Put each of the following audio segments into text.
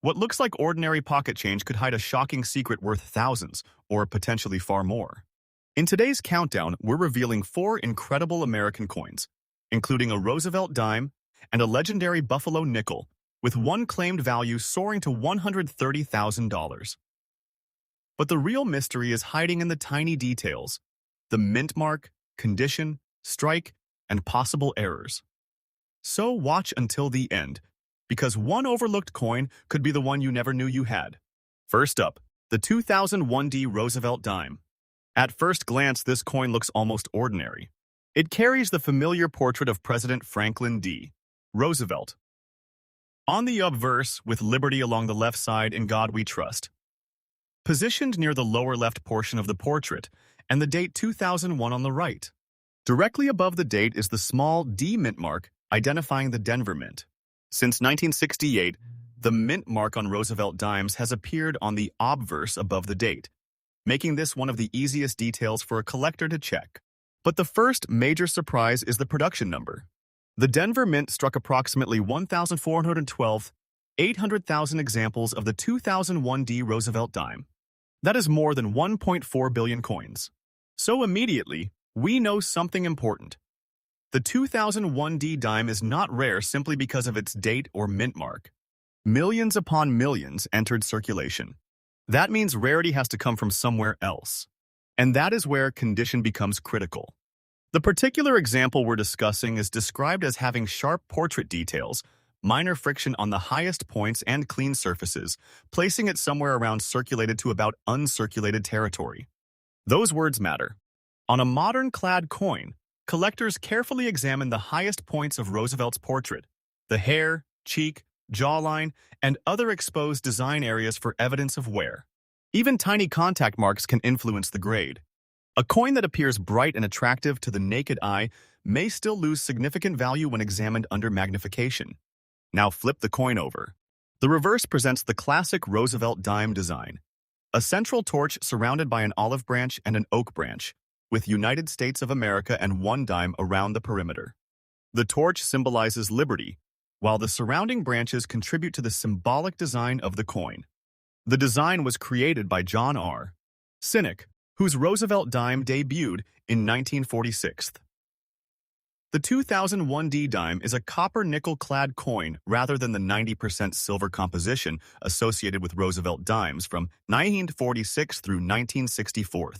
What looks like ordinary pocket change could hide a shocking secret worth thousands, or potentially far more. In today's countdown, we're revealing four incredible American coins, including a Roosevelt dime and a legendary Buffalo nickel, with one claimed value soaring to $130,000. But the real mystery is hiding in the tiny details: the mint mark, condition, strike, and possible errors. So watch until the end, because one overlooked coin could be the one you never knew you had. First up, the 2001 D Roosevelt dime. At first glance, this coin looks almost ordinary. It carries the familiar portrait of President Franklin D. Roosevelt. On the obverse, with Liberty along the left side, "In God We Trust." Positioned near the lower left portion of the portrait, and the date 2001 on the right. Directly above the date is the small D mint mark, identifying the Denver Mint. Since 1968, the mint mark on Roosevelt dimes has appeared on the obverse above the date, making this one of the easiest details for a collector to check. But the first major surprise is the production number. The Denver Mint struck approximately 1,412, 800,000 examples of the 2001 D Roosevelt dime. That is more than 1.4 billion coins. So immediately, we know something important. The 2001 D dime is not rare simply because of its date or mint mark. Millions upon millions entered circulation. That means rarity has to come from somewhere else. And that is where condition becomes critical. The particular example we're discussing is described as having sharp portrait details, minor friction on the highest points, and clean surfaces, placing it somewhere around circulated to about uncirculated territory. Those words matter. On a modern clad coin, collectors carefully examine the highest points of Roosevelt's portrait, the hair, cheek, jawline, and other exposed design areas for evidence of wear. Even tiny contact marks can influence the grade. A coin that appears bright and attractive to the naked eye may still lose significant value when examined under magnification. Now flip the coin over. The reverse presents the classic Roosevelt dime design: a central torch surrounded by an olive branch and an oak branch, with United States of America and one dime around the perimeter. The torch symbolizes liberty, while the surrounding branches contribute to the symbolic design of the coin. The design was created by John R. Sinek, whose Roosevelt dime debuted in 1946. The 2001 D dime is a copper nickel-clad coin rather than the 90% silver composition associated with Roosevelt dimes from 1946 through 1964.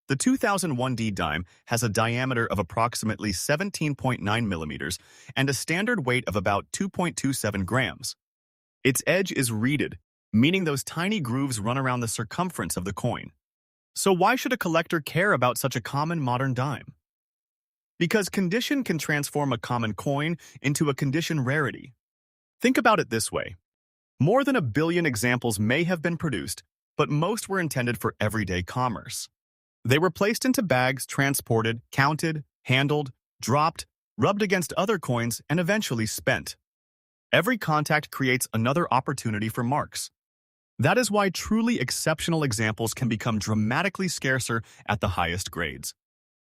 The 2001 D dime has a diameter of approximately 17.9 millimeters and a standard weight of about 2.27 grams. Its edge is reeded, meaning those tiny grooves run around the circumference of the coin. So why should a collector care about such a common modern dime? Because condition can transform a common coin into a condition rarity. Think about it this way. More than 1 billion examples may have been produced, but most were intended for everyday commerce. They were placed into bags, transported, counted, handled, dropped, rubbed against other coins, and eventually spent. Every contact creates another opportunity for marks. That is why truly exceptional examples can become dramatically scarcer at the highest grades.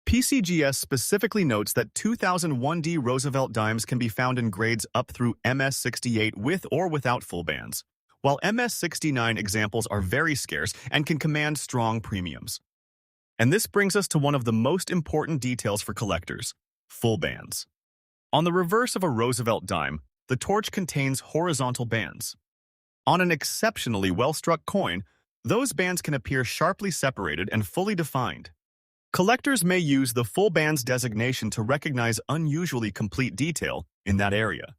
PCGS specifically notes that 2001 D Roosevelt dimes can be found in grades up through MS68 with or without full bands, while MS69 examples are very scarce and can command strong premiums. And this brings us to one of the most important details for collectors: full bands. On the reverse of a Roosevelt dime, the torch contains horizontal bands. On an exceptionally well-struck coin, those bands can appear sharply separated and fully defined. Collectors may use the full bands designation to recognize unusually complete detail in that area.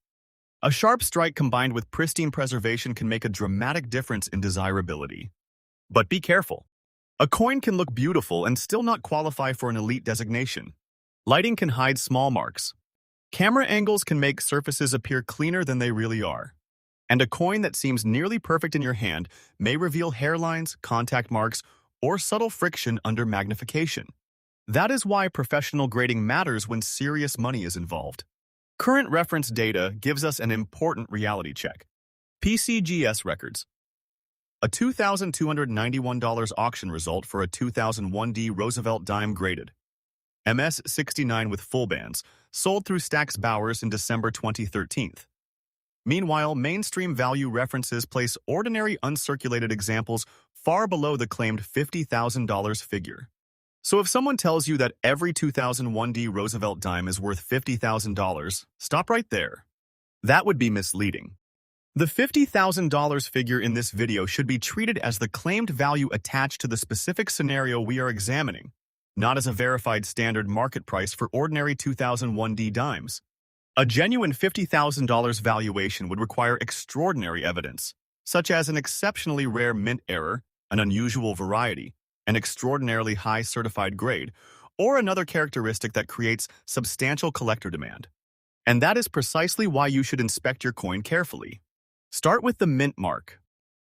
A sharp strike combined with pristine preservation can make a dramatic difference in desirability. But be careful. A coin can look beautiful and still not qualify for an elite designation. Lighting can hide small marks. Camera angles can make surfaces appear cleaner than they really are. And a coin that seems nearly perfect in your hand may reveal hairlines, contact marks, or subtle friction under magnification. That is why professional grading matters when serious money is involved. Current reference data gives us an important reality check. PCGS records. A $2,291 auction result for a 2001 D Roosevelt dime graded. MS69 with full bands, sold through Stack's Bowers in December 2013. Meanwhile, mainstream value references place ordinary uncirculated examples far below the claimed $50,000 figure. So if someone tells you that every 2001 D Roosevelt dime is worth $50,000, stop right there. That would be misleading. The $50,000 figure in this video should be treated as the claimed value attached to the specific scenario we are examining, not as a verified standard market price for ordinary 2001 D dimes. A genuine $50,000 valuation would require extraordinary evidence, such as an exceptionally rare mint error, an unusual variety, an extraordinarily high certified grade, or another characteristic that creates substantial collector demand. And that is precisely why you should inspect your coin carefully. Start with the mint mark.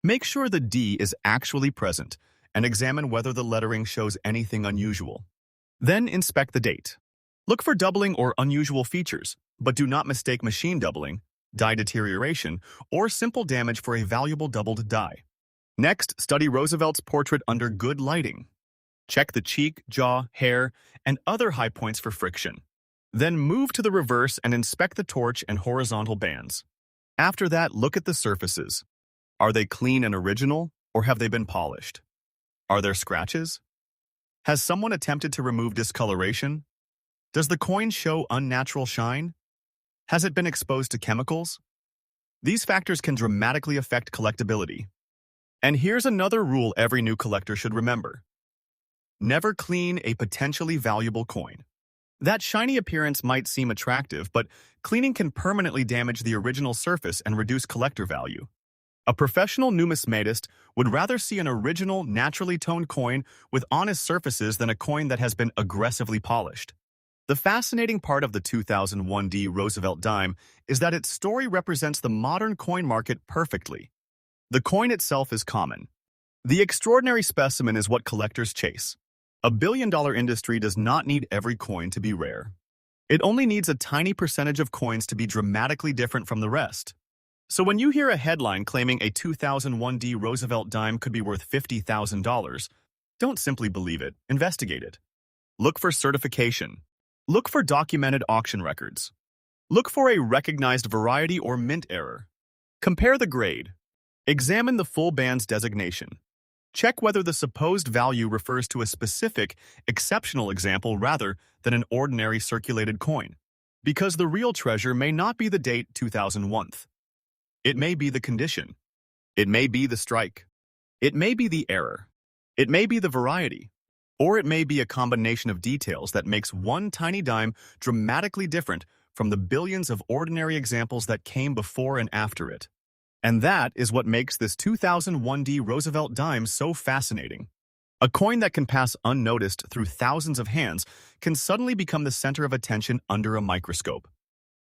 Make sure the D is actually present and examine whether the lettering shows anything unusual. Then inspect the date. Look for doubling or unusual features, but do not mistake machine doubling, die deterioration, or simple damage for a valuable doubled die. Next, study Roosevelt's portrait under good lighting. Check the cheek, jaw, hair, and other high points for friction. Then move to the reverse and inspect the torch and horizontal bands. After that, look at the surfaces. Are they clean and original, or have they been polished? Are there scratches? Has someone attempted to remove discoloration? Does the coin show unnatural shine? Has it been exposed to chemicals? These factors can dramatically affect collectability. And here's another rule every new collector should remember. Never clean a potentially valuable coin. That shiny appearance might seem attractive, but cleaning can permanently damage the original surface and reduce collector value. A professional numismatist would rather see an original, naturally toned coin with honest surfaces than a coin that has been aggressively polished. The fascinating part of the 2001 D Roosevelt dime is that its story represents the modern coin market perfectly. The coin itself is common. The extraordinary specimen is what collectors chase. A billion-dollar industry does not need every coin to be rare. It only needs a tiny percentage of coins to be dramatically different from the rest. So when you hear a headline claiming a 2001 D Roosevelt dime could be worth $50,000, don't simply believe it, investigate it. Look for certification. Look for documented auction records. Look for a recognized variety or mint error. Compare the grade. Examine the full band's designation. Check whether the supposed value refers to a specific, exceptional example rather than an ordinary circulated coin, because the real treasure may not be the date 2001. It may be the condition. It may be the strike. It may be the error. It may be the variety. Or it may be a combination of details that makes one tiny dime dramatically different from the billions of ordinary examples that came before and after it. And that is what makes this 2001 D Roosevelt dime so fascinating. A coin that can pass unnoticed through thousands of hands can suddenly become the center of attention under a microscope.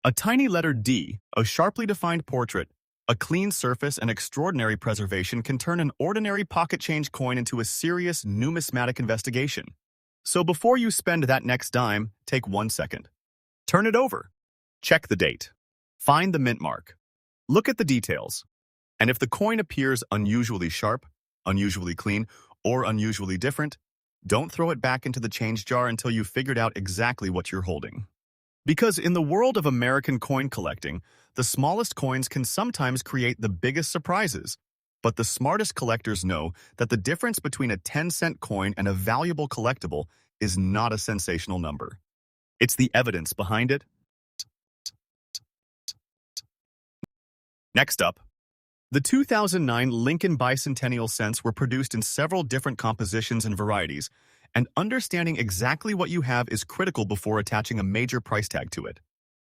A tiny letter D, a sharply defined portrait, a clean surface, and extraordinary preservation can turn an ordinary pocket change coin into a serious numismatic investigation. So before you spend that next dime, take 1 second. Turn it over. Check the date. Find the mint mark. Look at the details. And if the coin appears unusually sharp, unusually clean, or unusually different, don't throw it back into the change jar until you've figured out exactly what you're holding. Because in the world of American coin collecting, the smallest coins can sometimes create the biggest surprises. But the smartest collectors know that the difference between a 10-cent coin and a valuable collectible is not a sensational number. It's the evidence behind it. Next up, the 2009 Lincoln bicentennial cents were produced in several different compositions and varieties, and understanding exactly what you have is critical before attaching a major price tag to it.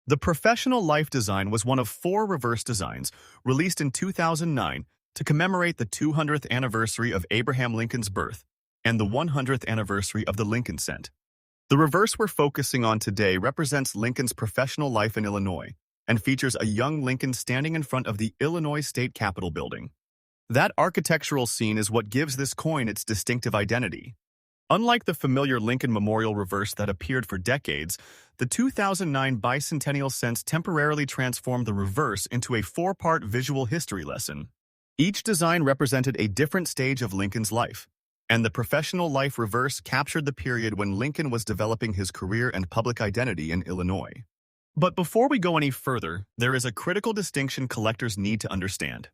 The Professional Life design was one of 4 reverse designs released in 2009 to commemorate the 200th anniversary of Abraham Lincoln's birth and the 100th anniversary of the Lincoln cent. The reverse we're focusing on today represents Lincoln's professional life in Illinois and features a young Lincoln standing in front of the Illinois State Capitol building. That architectural scene is what gives this coin its distinctive identity. Unlike the familiar Lincoln Memorial reverse that appeared for decades, the 2009 bicentennial cents temporarily transformed the reverse into a 4-part visual history lesson. Each design represented a different stage of Lincoln's life, and the Professional Life reverse captured the period when Lincoln was developing his career and public identity in Illinois. But before we go any further, there is a critical distinction collectors need to understand.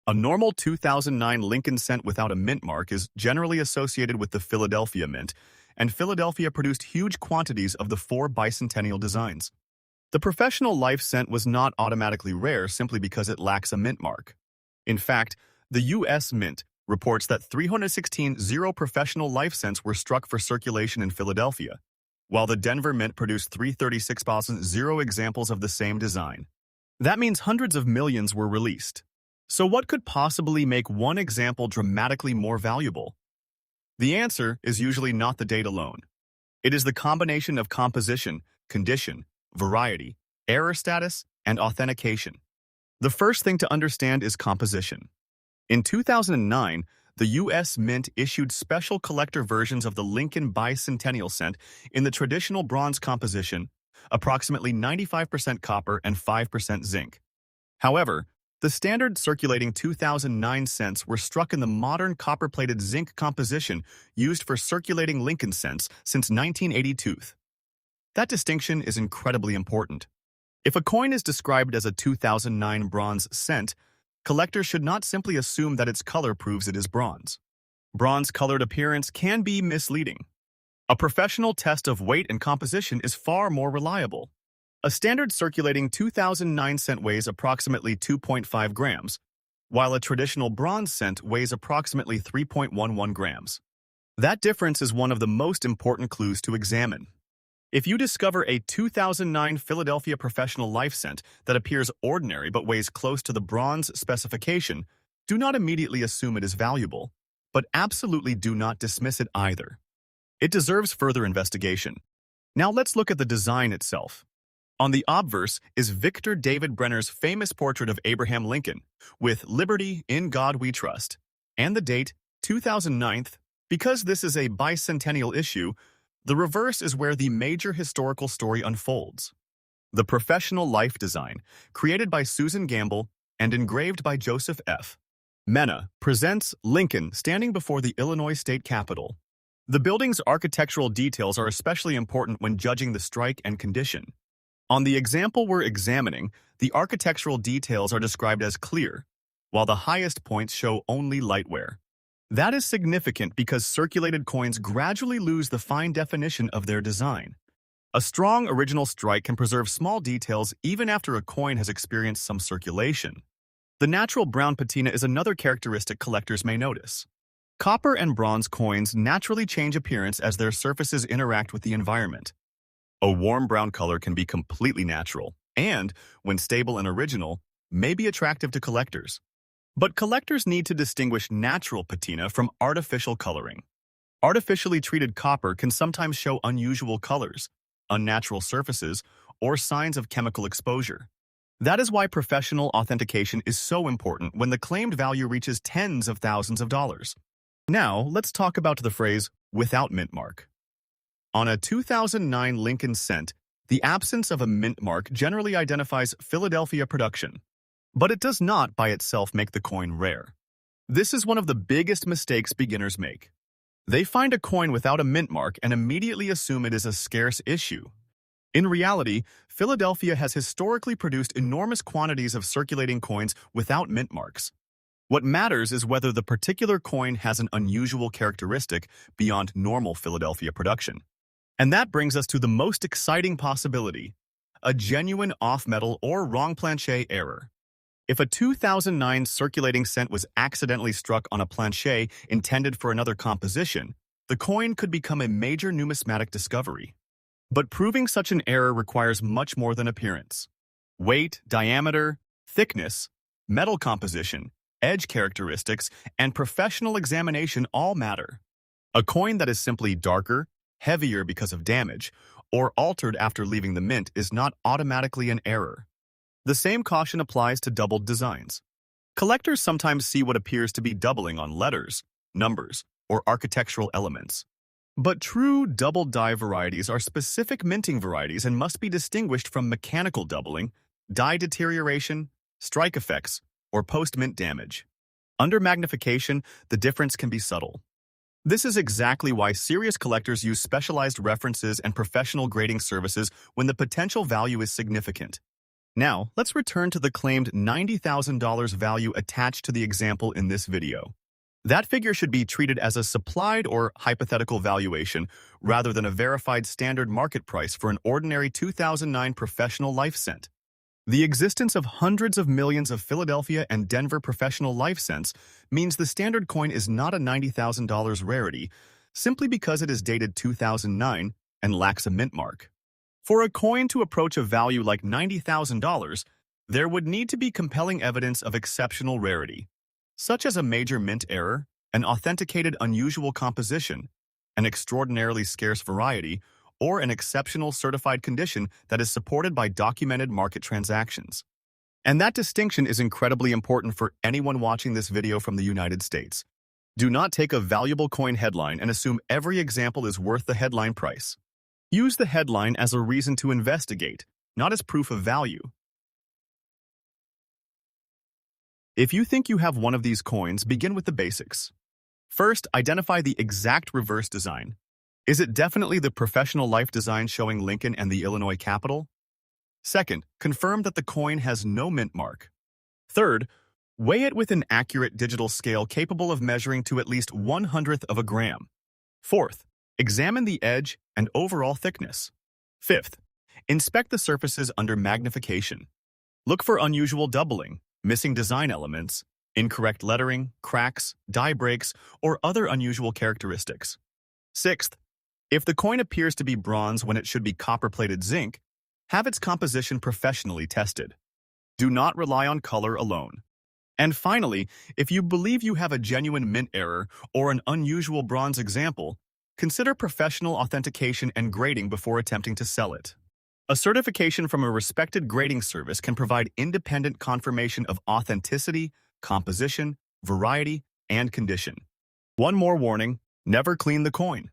A normal 2009 Lincoln cent without a mint mark is generally associated with the Philadelphia Mint, and Philadelphia produced huge quantities of the four bicentennial designs. The professional life cent was not automatically rare simply because it lacks a mint mark. In fact, the U.S. Mint reports that 316 zero professional life cents were struck for circulation in Philadelphia, while the Denver Mint produced 336,000 zero examples of the same design. That means hundreds of millions were released. So what could possibly make one example dramatically more valuable? The answer is usually not the date alone. It is the combination of composition, condition, variety, error status, and authentication. The first thing to understand is composition. In 2009, the U.S. Mint issued special collector versions of the Lincoln Bicentennial Cent in the traditional bronze composition, approximately 95% copper and 5% zinc. However, the standard circulating 2009 cents were struck in the modern copper-plated zinc composition used for circulating Lincoln cents since 1982. That distinction is incredibly important. If a coin is described as a 2009 bronze cent, collectors should not simply assume that its color proves it is bronze. Bronze-colored appearance can be misleading. A professional test of weight and composition is far more reliable. A standard circulating 2009 cent weighs approximately 2.5 grams, while a traditional bronze cent weighs approximately 3.11 grams. That difference is one of the most important clues to examine. If you discover a 2009 Philadelphia Professional Life Cent that appears ordinary but weighs close to the bronze specification, do not immediately assume it is valuable, but absolutely do not dismiss it either. It deserves further investigation. Now let's look at the design itself. On the obverse is Victor David Brenner's famous portrait of Abraham Lincoln, with "Liberty, in God we trust," and the date 2009. Because this is a bicentennial issue, the reverse is where the major historical story unfolds. The professional life design, created by Susan Gamble and engraved by Joseph F. Mena, presents Lincoln standing before the Illinois State Capitol. The building's architectural details are especially important when judging the strike and condition. On the example we're examining, the architectural details are described as clear, while the highest points show only light wear. That is significant because circulated coins gradually lose the fine definition of their design. A strong original strike can preserve small details even after a coin has experienced some circulation. The natural brown patina is another characteristic collectors may notice. Copper and bronze coins naturally change appearance as their surfaces interact with the environment. A warm brown color can be completely natural and, when stable and original, may be attractive to collectors. But collectors need to distinguish natural patina from artificial coloring. Artificially treated copper can sometimes show unusual colors, unnatural surfaces, or signs of chemical exposure. That is why professional authentication is so important when the claimed value reaches tens of thousands of dollars. Now, let's talk about the phrase, "without mint mark." On a 2009 Lincoln cent, the absence of a mint mark generally identifies Philadelphia production. But it does not by itself make the coin rare. This is one of the biggest mistakes beginners make. They find a coin without a mint mark and immediately assume it is a scarce issue. In reality, Philadelphia has historically produced enormous quantities of circulating coins without mint marks. What matters is whether the particular coin has an unusual characteristic beyond normal Philadelphia production. And that brings us to the most exciting possibility, a genuine off-metal or wrong planche error. If a 2009 circulating cent was accidentally struck on a planche intended for another composition, the coin could become a major numismatic discovery. But proving such an error requires much more than appearance. Weight, diameter, thickness, metal composition, edge characteristics, and professional examination all matter. A coin that is simply darker, heavier because of damage, or altered after leaving the mint is not automatically an error. The same caution applies to doubled designs. Collectors sometimes see what appears to be doubling on letters, numbers, or architectural elements. But true double die varieties are specific minting varieties and must be distinguished from mechanical doubling, die deterioration, strike effects, or post-mint damage. Under magnification, the difference can be subtle. This is exactly why serious collectors use specialized references and professional grading services when the potential value is significant. Now, let's return to the claimed $90,000 value attached to the example in this video. That figure should be treated as a supplied or hypothetical valuation rather than a verified standard market price for an ordinary 2009 professional life cent. The existence of hundreds of millions of Philadelphia and Denver professional life cents means the standard coin is not a $90,000 rarity simply because it is dated 2009 and lacks a mint mark. For a coin to approach a value like $90,000, there would need to be compelling evidence of exceptional rarity, such as a major mint error, an authenticated unusual composition, an extraordinarily scarce variety, or an exceptional certified condition that is supported by documented market transactions. And that distinction is incredibly important for anyone watching this video from the United States. Do not take a valuable coin headline and assume every example is worth the headline price. Use the headline as a reason to investigate, not as proof of value. If you think you have one of these coins, begin with the basics. First, identify the exact reverse design. Is it definitely the professional life design showing Lincoln and the Illinois Capitol? Second, confirm that the coin has no mint mark. Third, weigh it with an accurate digital scale capable of measuring to at least 1/100th of a gram. Fourth, examine the edge and overall thickness. Fifth, inspect the surfaces under magnification. Look for unusual doubling, missing design elements, incorrect lettering, cracks, die breaks, or other unusual characteristics. Sixth, if the coin appears to be bronze when it should be copper-plated zinc, have its composition professionally tested. Do not rely on color alone. And finally, if you believe you have a genuine mint error or an unusual bronze example, consider professional authentication and grading before attempting to sell it. A certification from a respected grading service can provide independent confirmation of authenticity, composition, variety, and condition. One more warning: never clean the coin.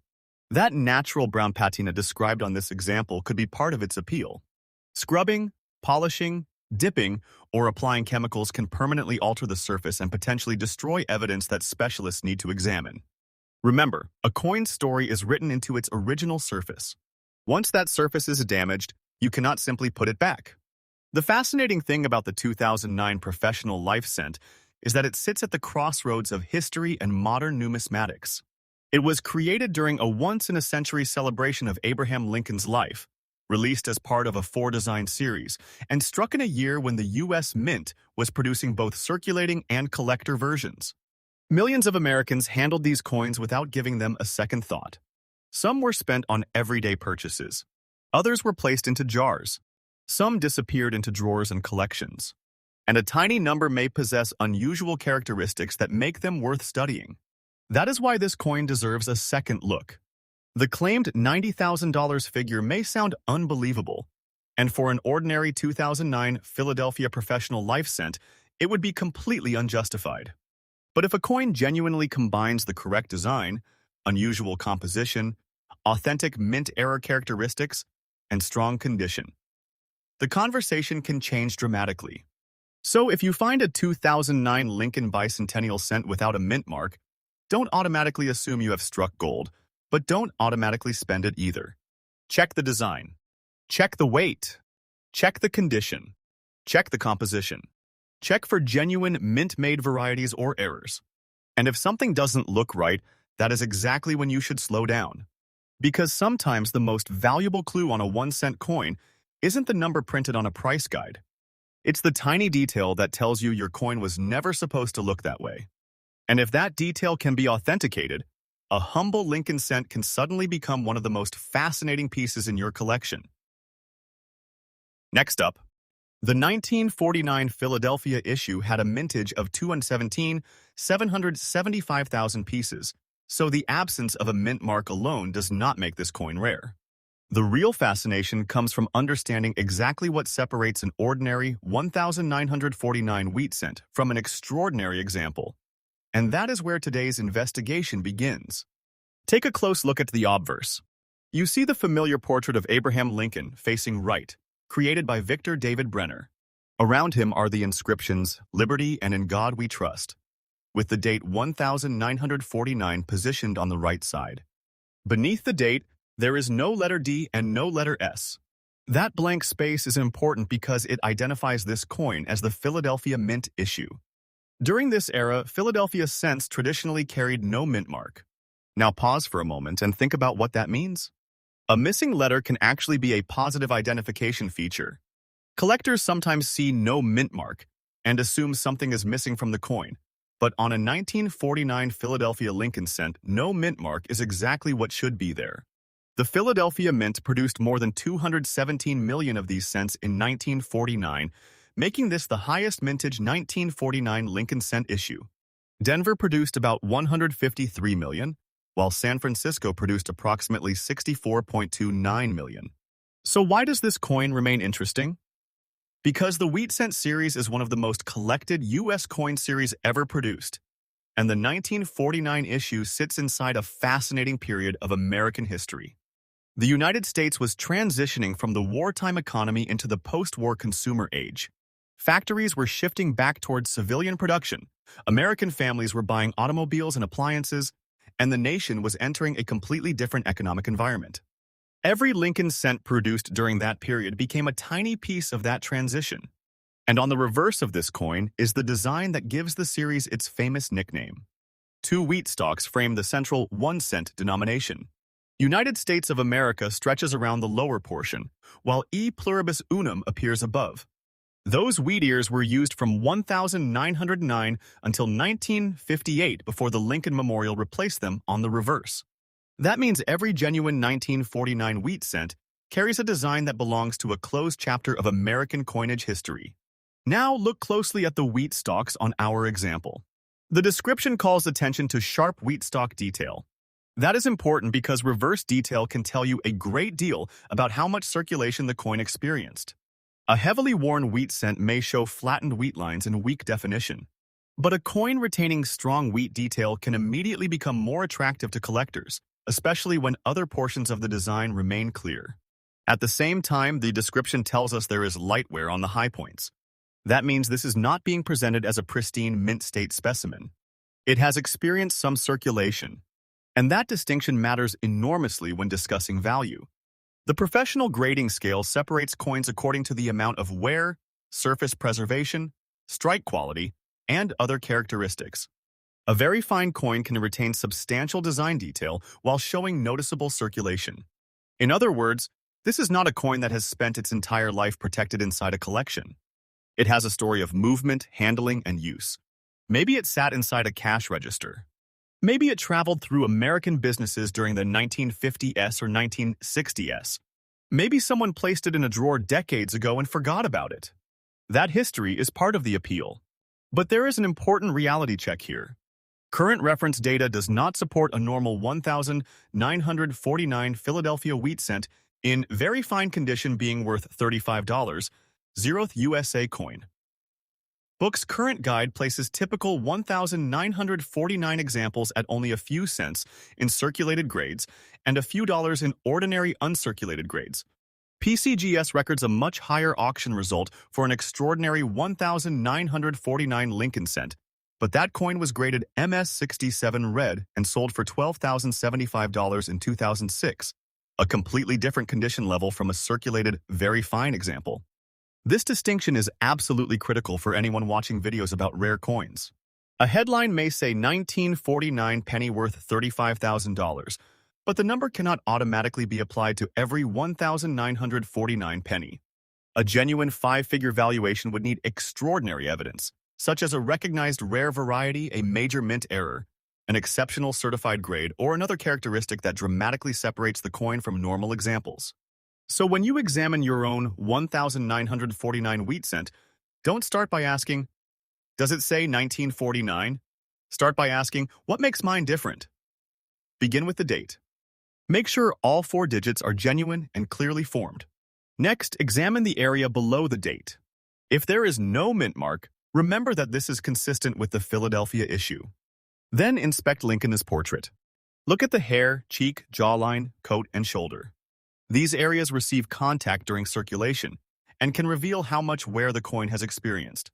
That natural brown patina described on this example could be part of its appeal. Scrubbing, polishing, dipping, or applying chemicals can permanently alter the surface and potentially destroy evidence that specialists need to examine. Remember, a coin's story is written into its original surface. Once that surface is damaged, you cannot simply put it back. The fascinating thing about the 2009 professional life cent is that it sits at the crossroads of history and modern numismatics. It was created during a once-in-a-century celebration of Abraham Lincoln's life, released as part of a four-design series, and struck in a year when the U.S. Mint was producing both circulating and collector versions. Millions of Americans handled these coins without giving them a second thought. Some were spent on everyday purchases. Others were placed into jars. Some disappeared into drawers and collections. And a tiny number may possess unusual characteristics that make them worth studying. That is why this coin deserves a second look. The claimed $90,000 figure may sound unbelievable, and for an ordinary 2009 Philadelphia professional life cent, it would be completely unjustified. But if a coin genuinely combines the correct design, unusual composition, authentic mint error characteristics, and strong condition, the conversation can change dramatically. So if you find a 2009 Lincoln Bicentennial cent without a mint mark, don't automatically assume you have struck gold, but don't automatically spend it either. Check the design. Check the weight. Check the condition. Check the composition. Check for genuine mint-made varieties or errors. And if something doesn't look right, that is exactly when you should slow down. Because sometimes the most valuable clue on a 1-cent coin isn't the number printed on a price guide. It's the tiny detail that tells you your coin was never supposed to look that way. And if that detail can be authenticated, a humble Lincoln cent can suddenly become one of the most fascinating pieces in your collection. Next up, the 1949 Philadelphia issue had a mintage of 775,000 pieces, so the absence of a mint mark alone does not make this coin rare. The real fascination comes from understanding exactly what separates an ordinary 1,949 wheat cent from an extraordinary example. And that is where today's investigation begins. Take a close look at the obverse. You see the familiar portrait of Abraham Lincoln facing right, created by Victor David Brenner. Around him are the inscriptions, "Liberty and in God we trust." with the date 1949 positioned on the right side. Beneath the date, there is no letter D and no letter S. That blank space is important because it identifies this coin as the Philadelphia Mint issue. During this era, Philadelphia cents traditionally carried no mint mark. Now pause for a moment and think about what that means. A missing letter can actually be a positive identification feature. Collectors sometimes see no mint mark and assume something is missing from the coin, but on a 1949 Philadelphia Lincoln cent, no mint mark is exactly what should be there. The Philadelphia Mint produced more than 217 million of these cents in 1949, making this the highest mintage 1949 Lincoln cent issue. Denver produced about 153 million, while San Francisco produced approximately 64.29 million. So why does this coin remain interesting? Because the wheat cent series is one of the most collected U.S. coin series ever produced, and the 1949 issue sits inside a fascinating period of American history. The United States was transitioning from the wartime economy into the post-war consumer age. Factories were shifting back towards civilian production, American families were buying automobiles and appliances, and the nation was entering a completely different economic environment. Every Lincoln cent produced during that period became a tiny piece of that transition. And on the reverse of this coin is the design that gives the series its famous nickname. Two wheat stalks frame the central 1 cent denomination. United States of America stretches around the lower portion, while E pluribus unum appears above. Those wheat ears were used from 1909 until 1958 before the Lincoln Memorial replaced them on the reverse. That means every genuine 1949 wheat cent carries a design that belongs to a closed chapter of American coinage history. Now look closely at the wheat stalks on our example. The description calls attention to sharp wheat stalk detail. That is important because reverse detail can tell you a great deal about how much circulation the coin experienced. A heavily worn wheat cent may show flattened wheat lines and weak definition. But a coin retaining strong wheat detail can immediately become more attractive to collectors, especially when other portions of the design remain clear. At the same time, the description tells us there is light wear on the high points. That means this is not being presented as a pristine mint state specimen. It has experienced some circulation. And that distinction matters enormously when discussing value. The professional grading scale separates coins according to the amount of wear, surface preservation, strike quality, and other characteristics. A very fine coin can retain substantial design detail while showing noticeable circulation. In other words, this is not a coin that has spent its entire life protected inside a collection. It has a story of movement, handling, and use. Maybe it sat inside a cash register. Maybe it traveled through American businesses during the 1950s or 1960s. Maybe someone placed it in a drawer decades ago and forgot about it. That history is part of the appeal. But there is an important reality check here. Current reference data does not support a normal 1949 Philadelphia wheat cent in very fine condition being worth $35, 0th USA coin. Book's current guide places typical 1,949 examples at only a few cents in circulated grades and a few dollars in ordinary uncirculated grades. PCGS records a much higher auction result for an extraordinary 1,949 Lincoln cent, but that coin was graded MS67 red and sold for $12,075 in 2006, a completely different condition level from a circulated very fine example. This distinction is absolutely critical for anyone watching videos about rare coins. A headline may say 1949 penny worth $35,000, but the number cannot automatically be applied to every 1,949 penny. A genuine five-figure valuation would need extraordinary evidence, such as a recognized rare variety, a major mint error, an exceptional certified grade, or another characteristic that dramatically separates the coin from normal examples. So when you examine your own 1,949 wheat cent, don't start by asking, does it say 1949? Start by asking, what makes mine different? Begin with the date. Make sure all 4 digits are genuine and clearly formed. Next, examine the area below the date. If there is no mint mark, remember that this is consistent with the Philadelphia issue. Then inspect Lincoln's portrait. Look at the hair, cheek, jawline, coat, and shoulder. These areas receive contact during circulation and can reveal how much wear the coin has experienced.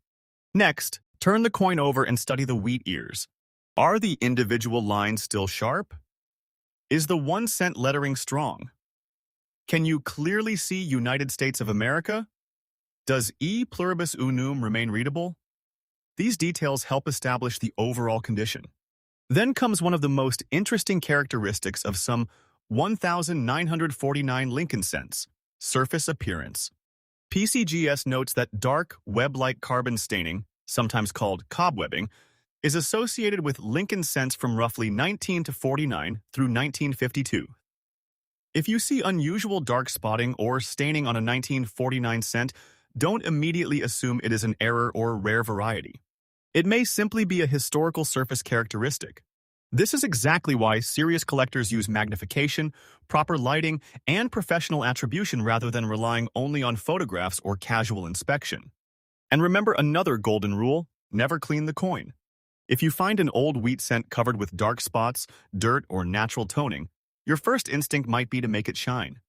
Next, Turn the coin over and study the wheat ears. Are the individual lines still sharp? Is the 1 cent lettering strong? Can you clearly see United States of America? Does E pluribus unum remain readable? These details help establish the overall condition. Then comes one of the most interesting characteristics of some 1,949 Lincoln cents: surface appearance. PCGS notes that dark, web-like carbon staining, sometimes called cobwebbing, is associated with Lincoln cents from roughly 1949 through 1952. If you see unusual dark spotting or staining on a 1949 cent, don't immediately assume it is an error or rare variety. It may simply be a historical surface characteristic. This is exactly why serious collectors use magnification, proper lighting, and professional attribution rather than relying only on photographs or casual inspection. And remember another golden rule: never clean the coin. If you find an old wheat cent covered with dark spots, dirt, or natural toning, your first instinct might be to make it shine.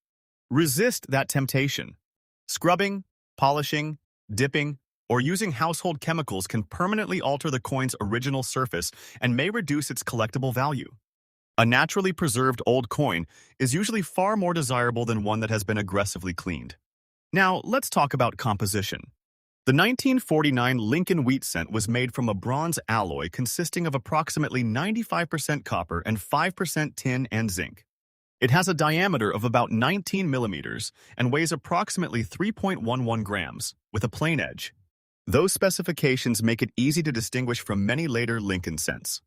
Resist that temptation. Scrubbing, polishing, dipping, or using household chemicals can permanently alter the coin's original surface and may reduce its collectible value. A naturally preserved old coin is usually far more desirable than one that has been aggressively cleaned. Now, let's talk about composition. The 1949 Lincoln wheat cent was made from a bronze alloy consisting of approximately 95% copper and 5% tin and zinc. It has a diameter of about 19 millimeters and weighs approximately 3.11 grams, with a plain edge. Those specifications make it easy to distinguish from many later Lincoln cents.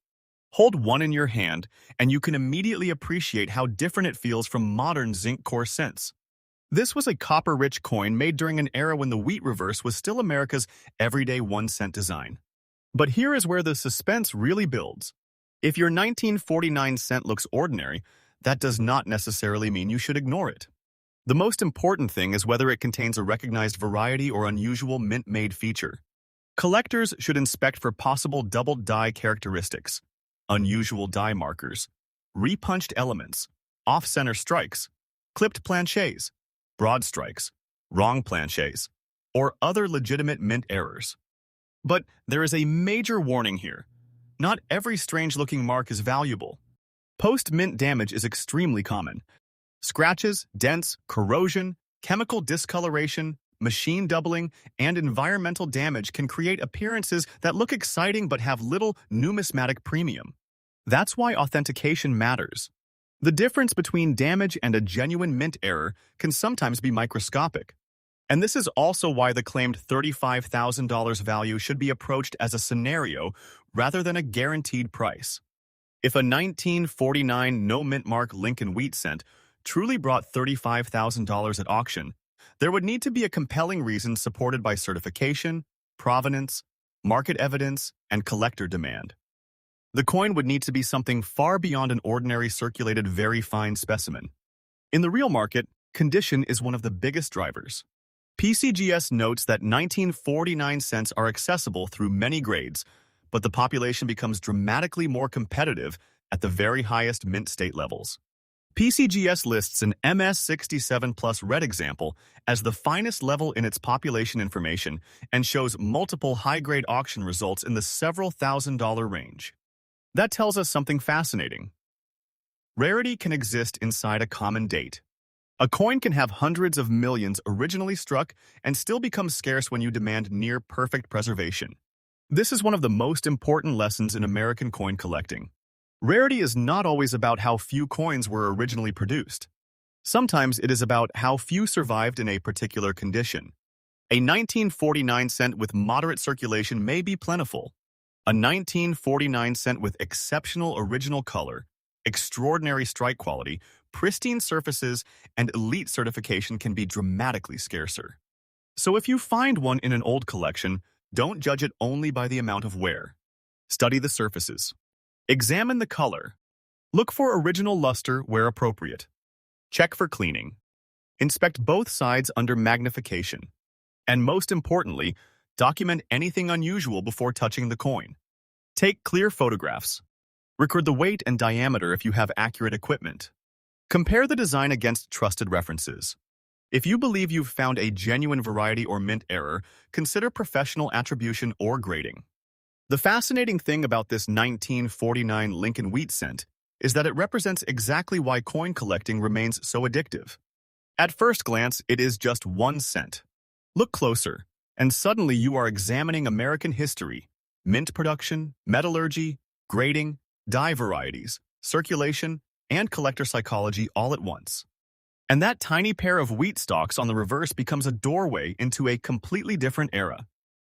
Hold one in your hand, and you can immediately appreciate how different it feels from modern zinc core cents. This was a copper-rich coin made during an era when the wheat reverse was still America's everyday 1 cent design. But here is where the suspense really builds. If your 1949 cent looks ordinary, that does not necessarily mean you should ignore it. The most important thing is whether it contains a recognized variety or unusual mint-made feature. Collectors should inspect for possible double die characteristics, unusual die markers, repunched elements, off-center strikes, clipped planchets, broad strikes, wrong planchets, or other legitimate mint errors. But there is a major warning here. Not every strange-looking mark is valuable. Post-mint damage is extremely common. Scratches, dents, corrosion, chemical discoloration, machine doubling, and environmental damage can create appearances that look exciting but have little numismatic premium. That's why authentication matters. The difference between damage and a genuine mint error can sometimes be microscopic. And this is also why the claimed $35,000 value should be approached as a scenario rather than a guaranteed price. If a 1949 no-mint mark Lincoln wheat cent truly brought $35,000 at auction, there would need to be a compelling reason supported by certification, provenance, market evidence, and collector demand. The coin would need to be something far beyond an ordinary circulated very fine specimen. In the real market, condition is one of the biggest drivers. PCGS notes that 1949 cents are accessible through many grades, but the population becomes dramatically more competitive at the very highest mint state levels. PCGS lists an MS67 Plus red example as the finest level in its population information and shows multiple high-grade auction results in the several $1,000 range. That tells us something fascinating. Rarity can exist inside a common date. A coin can have hundreds of millions originally struck and still become scarce when you demand near-perfect preservation. This is one of the most important lessons in American coin collecting. Rarity is not always about how few coins were originally produced. Sometimes it is about how few survived in a particular condition. A 1949 cent with moderate circulation may be plentiful. A 1949 cent with exceptional original color, extraordinary strike quality, pristine surfaces, and elite certification can be dramatically scarcer. So if you find one in an old collection, don't judge it only by the amount of wear. Study the surfaces. Examine the color. Look for original luster where appropriate. Check for cleaning. Inspect both sides under magnification. And most importantly, document anything unusual before touching the coin. Take clear photographs. Record the weight and diameter if you have accurate equipment. Compare the design against trusted references. If you believe you've found a genuine variety or mint error, consider professional attribution or grading. The fascinating thing about this 1949 Lincoln wheat cent is that it represents exactly why coin collecting remains so addictive. At first glance, it is just 1 cent. Look closer, and suddenly you are examining American history, mint production, metallurgy, grading, dye varieties, circulation, and collector psychology all at once. And that tiny pair of wheat stalks on the reverse becomes a doorway into a completely different era.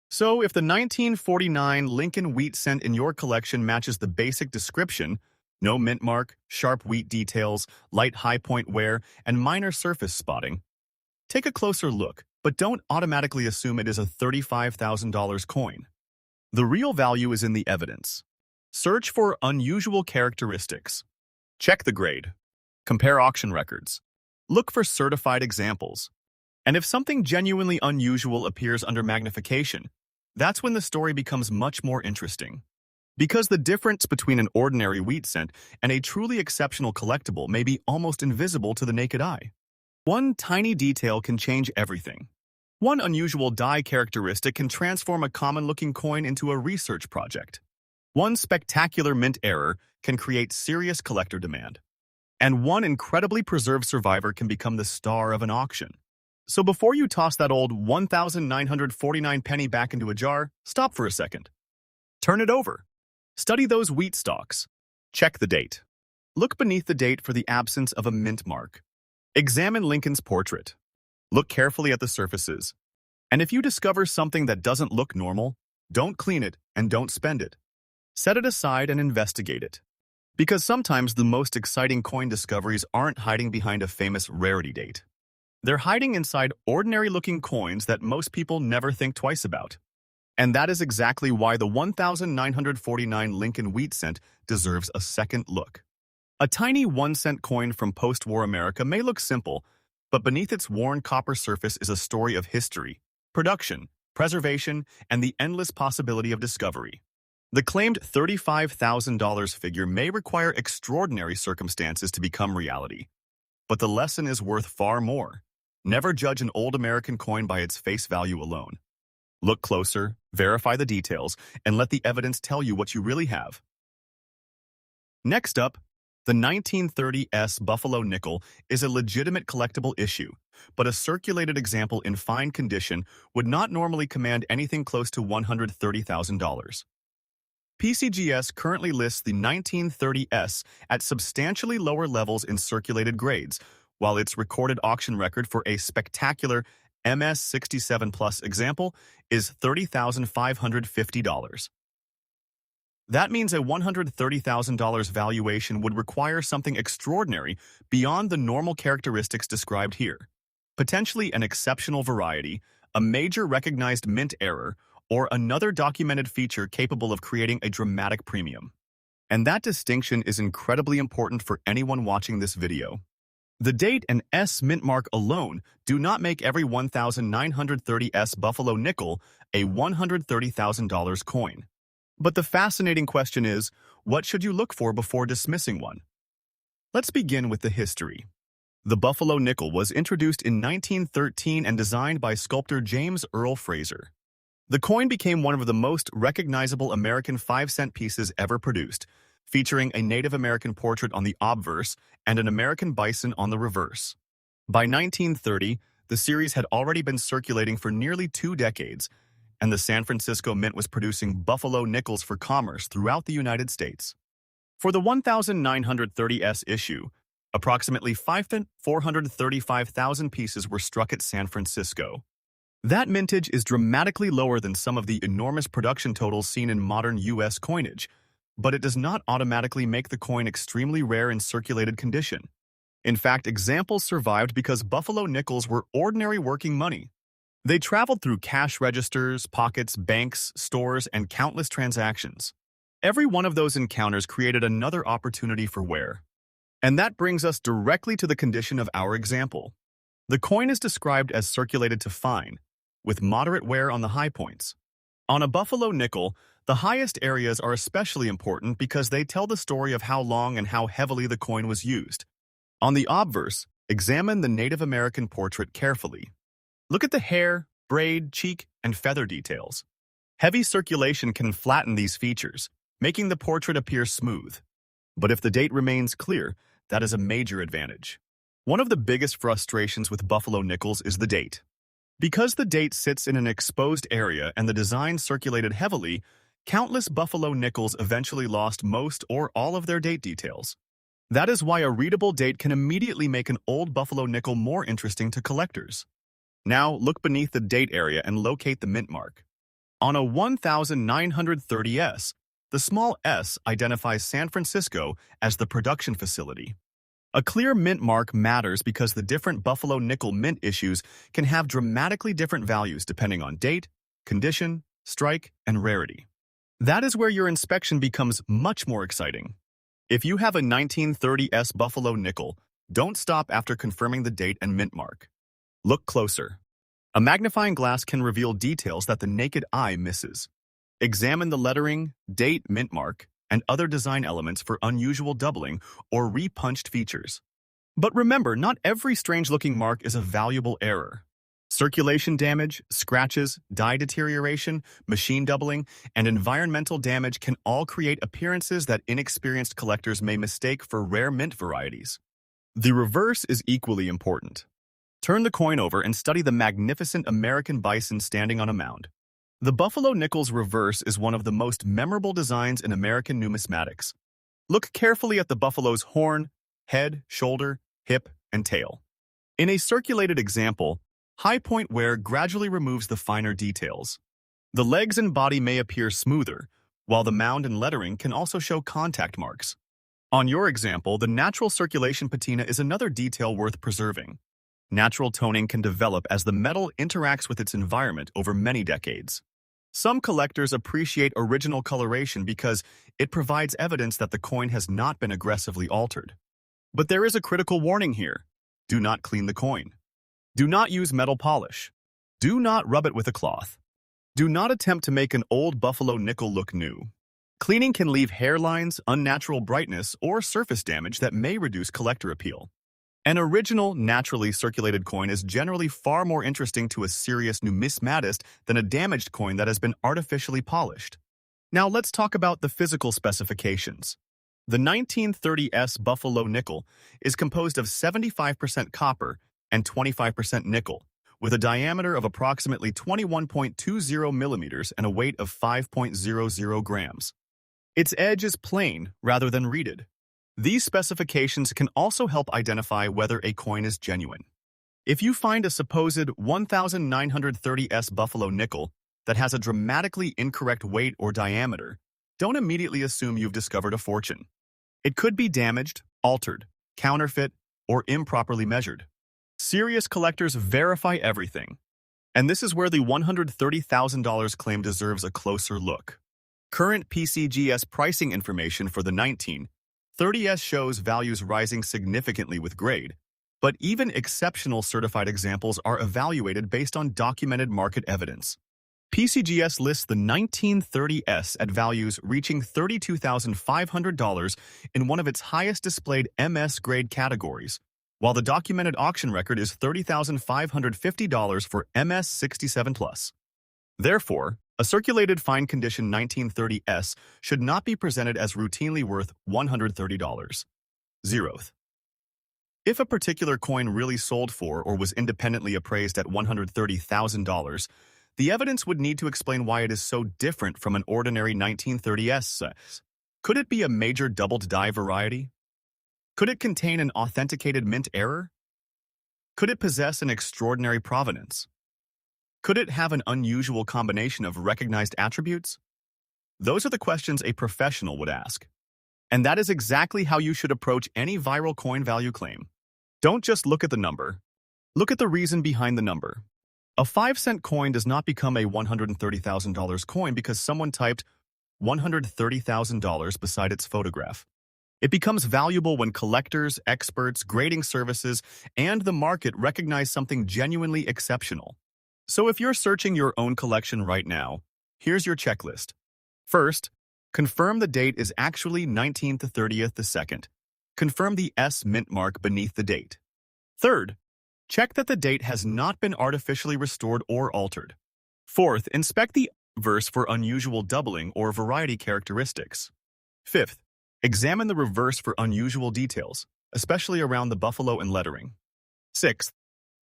So if the 1949 Lincoln wheat cent in your collection matches the basic description, no mint mark, sharp wheat details, light high point wear, and minor surface spotting, take a closer look, but don't automatically assume it is a $35,000 coin. The real value is in the evidence. Search for unusual characteristics. Check the grade. Compare auction records. Look for certified examples. And if something genuinely unusual appears under magnification, that's when the story becomes much more interesting. Because the difference between an ordinary wheat cent and a truly exceptional collectible may be almost invisible to the naked eye. One tiny detail can change everything. One unusual die characteristic can transform a common-looking coin into a research project. One spectacular mint error can create serious collector demand. And one incredibly preserved survivor can become the star of an auction. So before you toss that old 1,949 penny back into a jar, stop for a second. Turn it over. Study those wheat stalks. Check the date. Look beneath the date for the absence of a mint mark. Examine Lincoln's portrait. Look carefully at the surfaces. And if you discover something that doesn't look normal, don't clean it and don't spend it. Set it aside and investigate it. Because sometimes the most exciting coin discoveries aren't hiding behind a famous rarity date. They're hiding inside ordinary-looking coins that most people never think twice about. And that is exactly why the 1949 Lincoln wheat cent deserves a second look. A tiny 1-cent coin from post-war America may look simple, but beneath its worn copper surface is a story of history, production, preservation, and the endless possibility of discovery. The claimed $35,000 figure may require extraordinary circumstances to become reality. But the lesson is worth far more. Never judge an old American coin by its face value alone. Look closer, verify the details, and let the evidence tell you what you really have. Next up, the 1930s Buffalo nickel is a legitimate collectible issue, but a circulated example in fine condition would not normally command anything close to $130,000. PCGS currently lists the 1930s at substantially lower levels in circulated grades, while its recorded auction record for a spectacular MS67 Plus example is $30,550. That means a $130,000 valuation would require something extraordinary beyond the normal characteristics described here. Potentially an exceptional variety, a major recognized mint error, or another documented feature capable of creating a dramatic premium. And that distinction is incredibly important for anyone watching this video. The date and S mint mark alone do not make every 1930s Buffalo nickel a $130,000 coin. But the fascinating question is, what should you look for before dismissing one? Let's begin with the history. The Buffalo nickel was introduced in 1913 and designed by sculptor James Earl Fraser. The coin became one of the most recognizable American 5-cent pieces ever produced, featuring a Native American portrait on the obverse and an American bison on the reverse. By 1930, the series had already been circulating for nearly 2 decades, and the San Francisco Mint was producing Buffalo nickels for commerce throughout the United States. For the 1930s issue, approximately 435,000 pieces were struck at San Francisco. That mintage is dramatically lower than some of the enormous production totals seen in modern U.S. coinage, but it does not automatically make the coin extremely rare in circulated condition. In fact, examples survived because Buffalo nickels were ordinary working money. They traveled through cash registers, pockets, banks, stores, and countless transactions. Every one of those encounters created another opportunity for wear. And that brings us directly to the condition of our example. The coin is described as circulated to fine, with moderate wear on the high points. On a Buffalo nickel, the highest areas are especially important because they tell the story of how long and how heavily the coin was used. On the obverse, examine the Native American portrait carefully. Look at the hair, braid, cheek, and feather details. Heavy circulation can flatten these features, making the portrait appear smooth. But if the date remains clear, that is a major advantage. One of the biggest frustrations with buffalo nickels is the date. Because the date sits in an exposed area and the design circulated heavily, countless buffalo nickels eventually lost most or all of their date details. That is why a readable date can immediately make an old buffalo nickel more interesting to collectors. Now, look beneath the date area and locate the mint mark. On a 1930S, the small s identifies San Francisco as the production facility. A clear mint mark matters because the different buffalo nickel mint issues can have dramatically different values depending on date, condition, strike, and rarity. That is where your inspection becomes much more exciting. If you have a 1930S buffalo nickel, don't stop after confirming the date and mint mark. Look closer. A magnifying glass can reveal details that the naked eye misses. Examine the lettering, date, mint mark, and other design elements for unusual doubling or repunched features. But remember, not every strange-looking mark is a valuable error. Circulation damage, scratches, dye deterioration, machine doubling, and environmental damage can all create appearances that inexperienced collectors may mistake for rare mint varieties. The reverse is equally important. Turn the coin over and study the magnificent American bison standing on a mound. The buffalo nickel's reverse is one of the most memorable designs in American numismatics. Look carefully at the buffalo's horn, head, shoulder, hip, and tail. In a circulated example, high point wear gradually removes the finer details. The legs and body may appear smoother, while the mound and lettering can also show contact marks. On your example, the natural circulation patina is another detail worth preserving. Natural toning can develop as the metal interacts with its environment over many decades. Some collectors appreciate original coloration because it provides evidence that the coin has not been aggressively altered. But there is a critical warning here. Do not clean the coin. Do not use metal polish. Do not rub it with a cloth. Do not attempt to make an old buffalo nickel look new. Cleaning can leave hairlines, unnatural brightness, or surface damage that may reduce collector appeal. An original, naturally circulated coin is generally far more interesting to a serious numismatist than a damaged coin that has been artificially polished. Now let's talk about the physical specifications. The 1930S Buffalo nickel is composed of 75% copper and 25% nickel, with a diameter of approximately 21.20 millimeters and a weight of 5.00 grams. Its edge is plain rather than reeded. These specifications can also help identify whether a coin is genuine. If you find a supposed 1930S Buffalo nickel that has a dramatically incorrect weight or diameter, don't immediately assume you've discovered a fortune. It could be damaged, altered, counterfeit, or improperly measured. Serious collectors verify everything, and this is where the $130,000 claim deserves a closer look. Current PCGS pricing information for the 1930S shows values rising significantly with grade, but even exceptional certified examples are evaluated based on documented market evidence. PCGS lists the 1930S at values reaching $32,500 in one of its highest displayed MS grade categories, while the documented auction record is $30,550 for MS 67+. Therefore, a circulated fine condition 1930S should not be presented as routinely worth $130. Zeroth. If a particular coin really sold for or was independently appraised at $130,000, the evidence would need to explain why it is so different from an ordinary 1930S. Could it be a major doubled die variety? Could it contain an authenticated mint error? Could it possess an extraordinary provenance? Could it have an unusual combination of recognized attributes? Those are the questions a professional would ask. And that is exactly how you should approach any viral coin value claim. Don't just look at the number. Look at the reason behind the number. A 5-cent coin does not become a $130,000 coin because someone typed $130,000 beside its photograph. It becomes valuable when collectors, experts, grading services, and the market recognize something genuinely exceptional. So if you're searching your own collection right now, here's your checklist. First, confirm the date is actually 19th to 30th the 2nd. Confirm the S mint mark beneath the date. Third, check that the date has not been artificially restored or altered. Fourth, inspect the Verse for unusual doubling or variety characteristics. Fifth, examine the reverse for unusual details, especially around the buffalo and lettering. Sixth,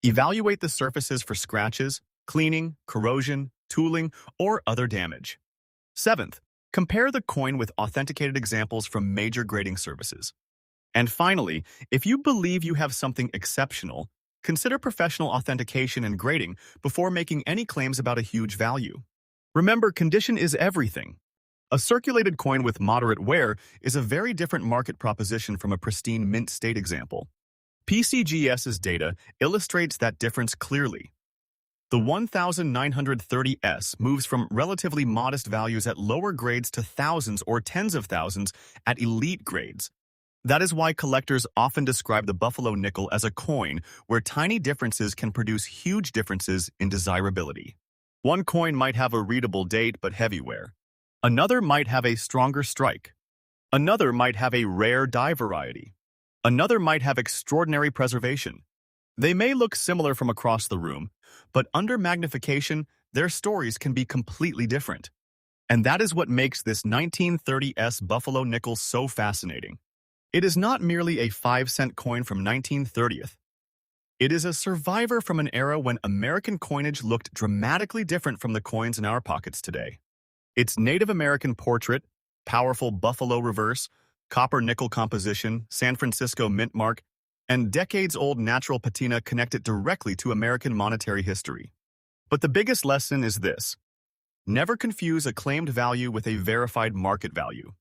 evaluate the surfaces for scratches, cleaning, corrosion, tooling, or other damage. Seventh, compare the coin with authenticated examples from major grading services. And finally, if you believe you have something exceptional, consider professional authentication and grading before making any claims about a huge value. Remember, condition is everything. A circulated coin with moderate wear is a very different market proposition from a pristine mint state example. PCGS's data illustrates that difference clearly. The 1930S moves from relatively modest values at lower grades to thousands or tens of thousands at elite grades. That is why collectors often describe the buffalo nickel as a coin where tiny differences can produce huge differences in desirability. One coin might have a readable date but heavy wear. Another might have a stronger strike. Another might have a rare die variety. Another might have extraordinary preservation. They may look similar from across the room, but under magnification, their stories can be completely different. And that is what makes this 1930S buffalo nickel so fascinating. It is not merely a 5-cent coin from 1930th. It is a survivor from an era when American coinage looked dramatically different from the coins in our pockets today. Its Native American portrait, powerful buffalo reverse, copper-nickel composition, San Francisco mint mark, and decades-old natural patina connect it directly to American monetary history. But the biggest lesson is this: never confuse a claimed value with a verified market value.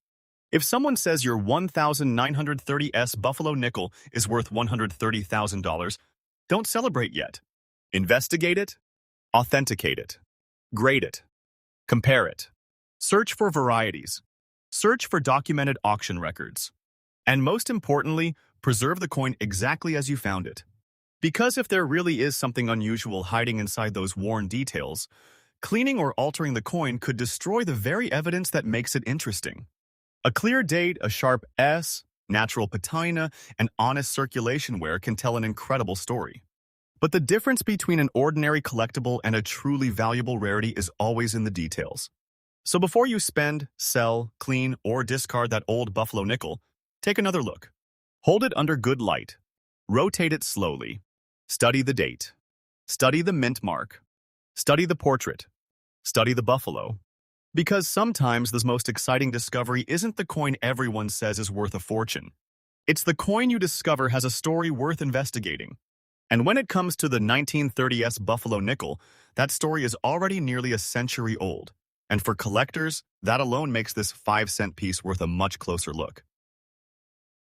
If someone says your 1930S buffalo nickel is worth $130,000, don't celebrate yet. Investigate it, authenticate it, grade it, compare it. Search for varieties. Search for documented auction records. And most importantly, preserve the coin exactly as you found it. Because if there really is something unusual hiding inside those worn details, cleaning or altering the coin could destroy the very evidence that makes it interesting. A clear date, a sharp S, natural patina, and honest circulation wear can tell an incredible story. But the difference between an ordinary collectible and a truly valuable rarity is always in the details. So before you spend, sell, clean, or discard that old buffalo nickel, take another look. Hold it under good light. Rotate it slowly. Study the date. Study the mint mark. Study the portrait. Study the buffalo. Because sometimes the most exciting discovery isn't the coin everyone says is worth a fortune. It's the coin you discover has a story worth investigating. And when it comes to the 1930S buffalo nickel, that story is already nearly a century old. And for collectors, that alone makes this 5-cent piece worth a much closer look.